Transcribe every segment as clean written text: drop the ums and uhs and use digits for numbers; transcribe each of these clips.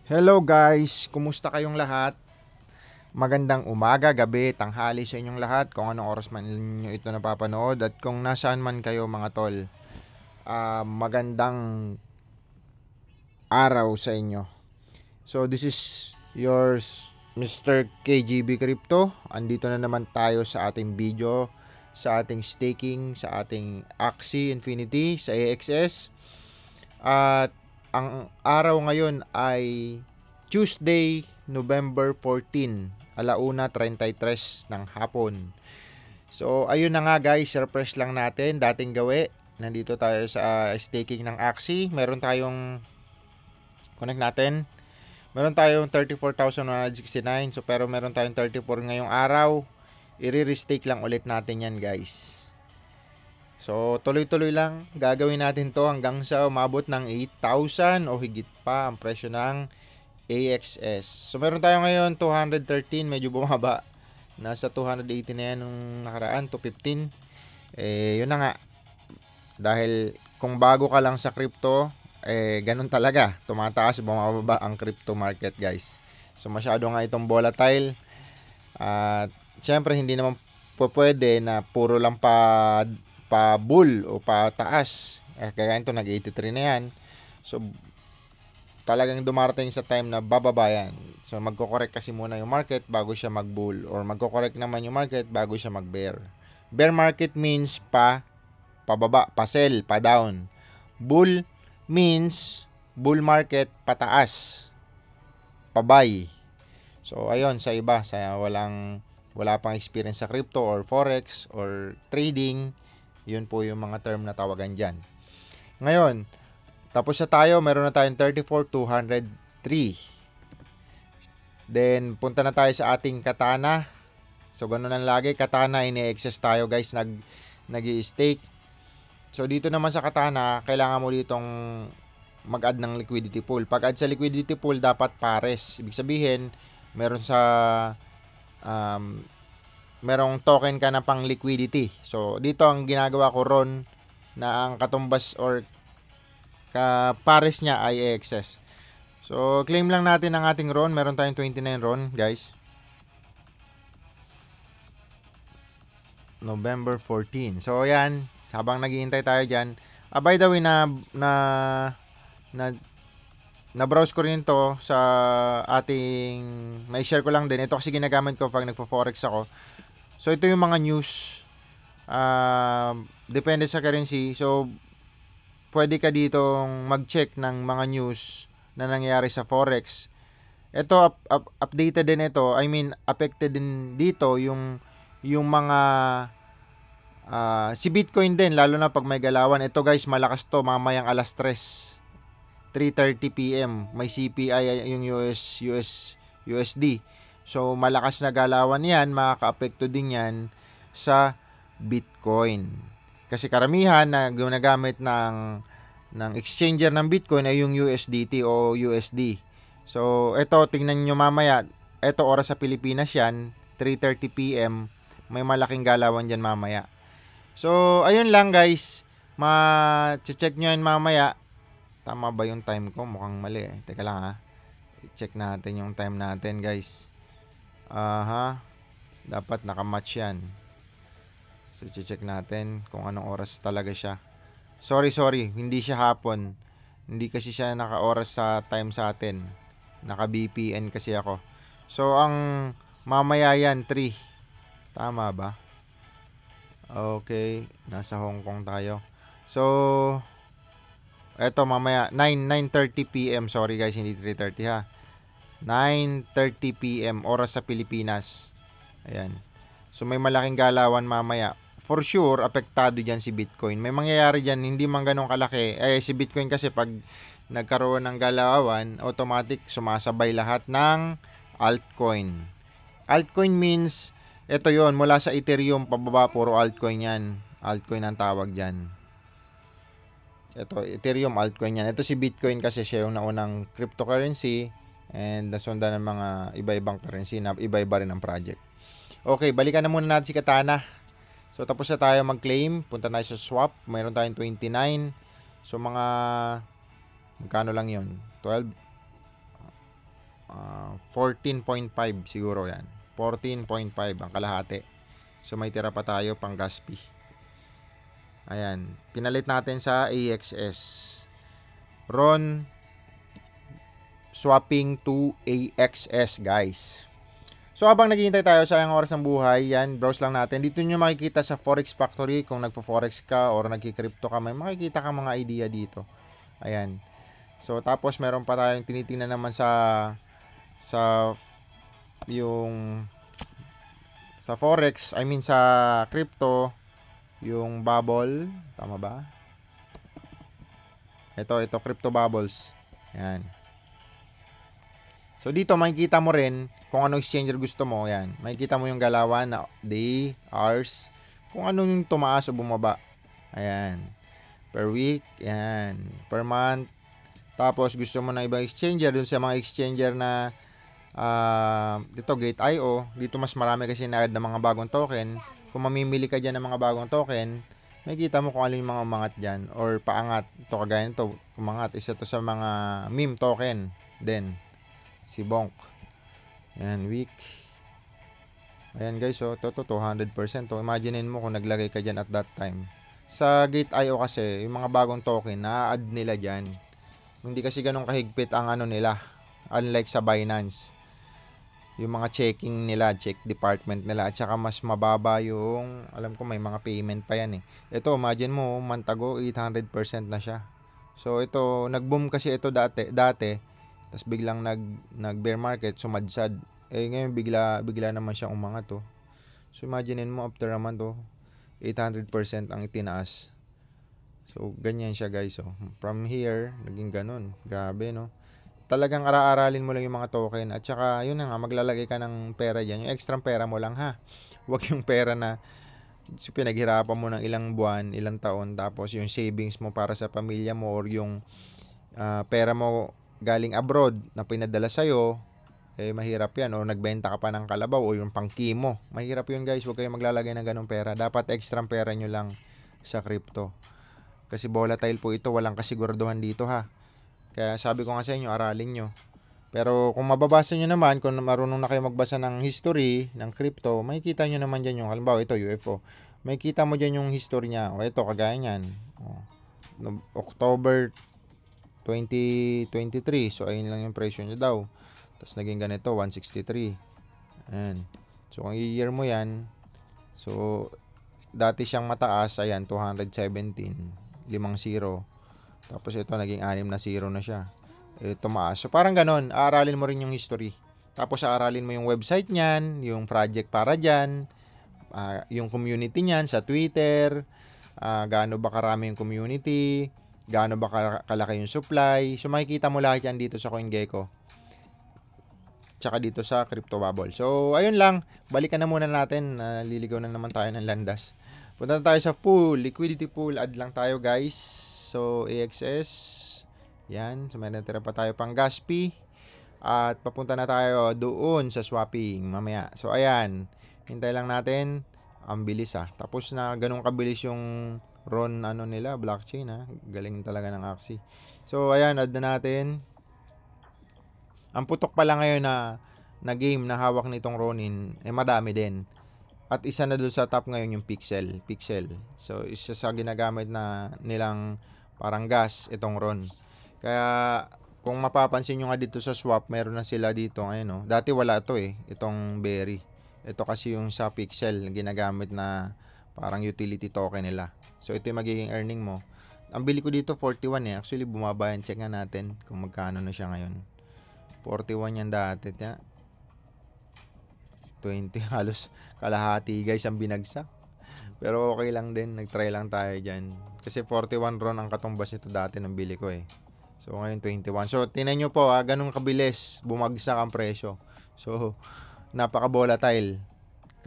Hello guys, kumusta kayong lahat? Magandang umaga, gabi, tanghali sa inyong lahat kung anong oras man ninyo ito napapanood at kung nasaan man kayo mga tol. Magandang araw sa inyo. So this is yours Mr. KGB Crypto. Andito na naman tayo sa ating video, sa ating staking, sa ating Axie Infinity, sa AXS. At ang araw ngayon ay Tuesday, November 14, 1:33 ng hapon. So, ayun na nga guys, refresh lang natin, dating gawi. Nandito tayo sa staking ng Axie. Meron tayong connect natin. Meron tayong 34,169. So, pero meron tayong 34 ngayong araw. I-restake lang ulit natin yan guys. So, tuloy-tuloy lang. Gagawin natin to hanggang sa umabot ng 8,000 o higit pa ang presyo ng AXS. So, meron tayo ngayon 213. Medyo bumaba. Nasa 280 na yan nung nakaraan. 215. Yun na nga. Dahil kung bago ka lang sa crypto, ganun talaga. Tumataas, bumababa ang crypto market guys. So, masyado nga itong volatile. At syempre, hindi naman pwede na puro lang pa bull o pa taas. Kaya ito nag-83 na yan. So talagang dumarating sa time na bababa yan. So magko-correct kasi muna yung market bago siya mag-bull, or magko-correct naman yung market bago siya mag-bear. Bear market means pababa, pa sell, pa down. Bull means bull market pataas, pa buy. So ayun, sa iba, sa wala pang experience sa crypto or forex or trading, yun po yung mga term na tawagan dyan. Ngayon, tapos na tayo. Meron na tayong 34,203. Then, punta na tayo sa ating Katana. So, ganun lang lagi. Katana, ini-excess tayo guys. Nag-i-stake. So, dito naman sa Katana, kailangan mo ditong mag-add ng liquidity pool. Pag-add sa liquidity pool, dapat pares. Ibig sabihin, meron sa merong token ka na pang liquidity. So, dito ang ginagawa ko ron na ang katumbas or kapares niya ay AXS. So, claim lang natin ang ating RON. Meron tayong 29 RON, guys. November 14. So, yan. Habang naghihintay tayo dyan. By the way, na browse ko rin to sa ating, may share ko lang din. Ito kasi ginagamit ko pag nagpo-forex ako. So, ito yung mga news. Depende sa currency. So, pwede ka ditong mag-check ng mga news na nangyayari sa forex. Ito, updated din ito. I mean, affected din dito yung mga si Bitcoin din, lalo na pag may galawan. Ito guys, malakas to mamayang alas 3:30 PM. May CPI yung USD. So, malakas na galawan yan, makaka-apekto din yan sa Bitcoin. Kasi karamihan na ginagamit ng exchanger ng Bitcoin ay yung USDT o USD. So, ito, tingnan nyo mamaya. Ito, oras sa Pilipinas yan, 3:30 PM. May malaking galawan dyan mamaya. So, ayun lang guys. Ma-check nyo yan mamaya. Tama ba yung time ko? Mukhang mali eh. Teka lang ha. I-check natin yung time natin guys. Dapat nakamatch yan. So, check natin kung anong oras talaga siya. Sorry. Hindi siya hapon. Hindi kasi siya naka-oras sa time sa atin. Naka-BPN kasi ako. So, ang mamaya yan, 3. Tama ba? Okay. Nasa Hong Kong tayo. So, eto mamaya, 9:30 PM. Sorry guys, hindi 3:30 ha. 9:30 PM, oras sa Pilipinas. Ayan. So, may malaking galawan mamaya. For sure, apektado dyan si Bitcoin. May mangyayari dyan, hindi man ganun kalaki. Si Bitcoin kasi pag nagkaroon ng galawan, automatic sumasabay lahat ng altcoin. Altcoin means, ito yon mula sa Ethereum, pababa, puro altcoin yan. Altcoin ang tawag dyan. Ito, Ethereum, altcoin yan. Ito si Bitcoin kasi siya yung naunang cryptocurrency and nasundan ng mga iba-ibang currency na iba-iba rin ang project. Okay, balikan na muna natin si Katana. So, tapos na tayo mag-claim. Punta tayo sa swap. Mayroon tayong 29. So, magkano lang yon 12. 14.5 siguro yan. 14.5 ang kalahati. So may tira pa tayo pang gas fee. Ayan. Pinalit natin sa AXS. RON swapping to AXS, guys. So habang naghihintay tayo sa ang oras ng buhay, yan, browse lang natin. Dito nyo makikita sa Forex Factory kung nagpo-forex ka or nagki-crypto ka, may makikita ka mga idea dito. Ayan. So tapos meron pa tayong tinitingnan naman sa yung sa Forex, I mean sa crypto, yung bubble, tama ba? Ito crypto bubbles. Ayan. So dito makikita mo rin kung anong exchanger gusto mo. Ayan. Makikita mo yung galawan na day, hours, kung anong yung tumaas o bumaba. Ayan. Per week, ayan. Per month. Tapos gusto mo ng ibang exchanger, dun sa mga exchanger na dito Gate.io, dito mas marami kasi na-add na mga bagong token. Kung mamimili ka dyan ng mga bagong token, makikita mo kung ano yung mga umangat dyan or paangat. Ito kagaya nito, umangat. Isa to sa mga meme token din. Si Bonk. Ayan, week. Ayan guys, so ito 200%. So, imaginein mo kung naglagay ka dyan at that time. Sa Gate.io kasi, yung mga bagong token, na-add nila dyan. Hindi kasi ganun kahigpit ang ano nila. Unlike sa Binance. Yung mga checking nila, check department nila, at saka mas mababa yung, alam ko may mga payment pa yan eh. Ito, imagine mo, mantago, 800% na siya. So, ito, nag-boom kasi ito dati, tapos biglang nag-bear market, sumadsad. Eh, ngayon, bigla naman siyang umangat to. So, imaginein mo, after naman to, 800% ang itinaas. So, ganyan siya guys. So, from here, naging ganun. Grabe, no? Talagang ara-aralin mo lang yung mga token at saka yun na nga, maglalagay ka ng pera dyan, yung extra pera mo lang ha, huwag yung pera na pinaghirapan mo ng ilang buwan, ilang taon, tapos yung savings mo para sa pamilya mo or yung pera mo galing abroad na pinadala sa'yo, eh mahirap yan, o nagbenta ka pa ng kalabaw o yung pangkimo, mahirap yun guys. Huwag kayong maglalagay ng ganong pera, dapat extra pera nyo lang sa crypto kasi volatile po ito, walang kasiguraduhan dito ha. Kaya sabi ko nga sa inyo, aralin nyo. Pero kung mababasa nyo naman, kung marunong na kayo magbasa ng history ng crypto, makikita nyo naman dyan yung, halimbawa ito, UFO. Makikita mo dyan yung history niya. O ito, kagaya nyan. October 2023. So, ayun lang yung presyo niya daw. Tapos naging ganito, 163. Ayan. So, kung i-year mo yan, so, dati siyang mataas, ayan, 217. 5-0. Tapos ito, naging 6 na 0 na siya. Tumaas. So, parang ganon. Aaralin mo rin yung history. Tapos, aaralin mo yung website niyan, yung project para dyan, yung community niyan sa Twitter, gaano ba karami yung community, gaano ba kalaki yung supply. So, makikita mo lahat yan dito sa CoinGecko. Tsaka dito sa Crypto Bubble. So, ayun lang. Balikan na muna natin. Liligaw na naman tayo ng landas. Punta na tayo sa pool. Liquidity pool. Add lang tayo, guys. So, AXS, yan. So, may natira pa tayo pang gas fee. At papunta na tayo doon sa swapping mamaya. So, ayan. Hintay lang natin. Ang bilis Tapos na ganun kabilis yung RON nila, blockchain Galing talaga ng Axie. So, ayan. Add na natin. Ang putok pala ngayon na game na hawak nitong Ronin, madami din. At isa na doon sa top ngayon yung Pixel. So, isa sa ginagamit na nilang parang gas itong RON. Kaya kung mapapansin nyo nga dito sa swap, meron na sila dito ngayon. Dati wala to itong Berry. Ito kasi yung sa Pixel ginagamit na parang utility token nila. So ito yung magiging earning mo. Ang bili ko dito 41 Actually bumaba yan. Check nga natin kung magkano na siya ngayon. 41 yan dati. 20 halos kalahati guys ang binagsak. Pero okay lang din. Nag-try lang tayo dyan. Kasi 41 RON ang katumbas nito dati ng bili ko So, ngayon 21. So, tinan nyo po ganun kabilis. Bumagsak ang presyo. So, napaka-volatile.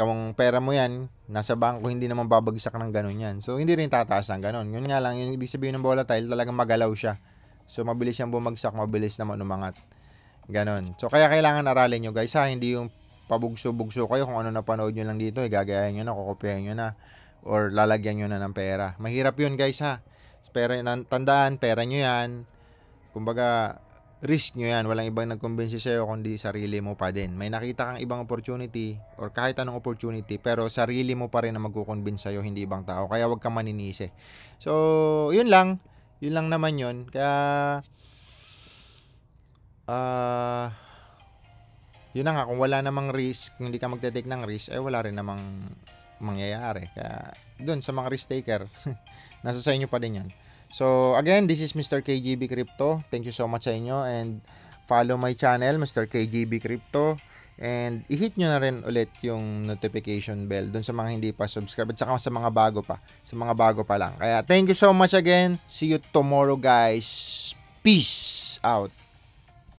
Kung pera mo yan, nasa bangko, hindi naman babagsak ng ganun yan. So, hindi rin tataas ng ganun. Yun nga lang, yung ibig sabihin ng volatile, talagang magalaw siya. So, mabilis siyang bumagsak, mabilis naman umangat. Ganon. So, kaya kailangan aralin nyo guys Hindi yung pabugso-bugso kayo kung ano napanood nyo lang dito. Gagayahin nyo na, kukopiyahin nyo na. Or lalagyan nyo na ng pera. Mahirap yun guys Pero tandaan, pera nyo yan. Kumbaga, risk nyo yan. Walang ibang nagkumbinsi sa'yo kundi sarili mo pa din. May nakita kang ibang opportunity or kahit anong opportunity, pero sarili mo pa rin na magkukonvince sa'yo, hindi ibang tao. Kaya wag kang maninisi. So, yun lang. Yun lang naman yun. Kaya, yun na nga, kung wala namang risk, kung hindi ka magte-take ng risk, wala rin namang mangyayari. Kaya, dun sa mga risk taker, nasa sa inyo pa din yan. So, again, this is Mr. KGB Crypto. Thank you so much sa inyo and follow my channel, Mr. KGB Crypto. And i-hit nyo na rin ulit yung notification bell dun sa mga hindi pa subscribe at saka sa mga bago pa. Sa mga bago pa lang. Kaya, thank you so much again. See you tomorrow, guys. Peace out.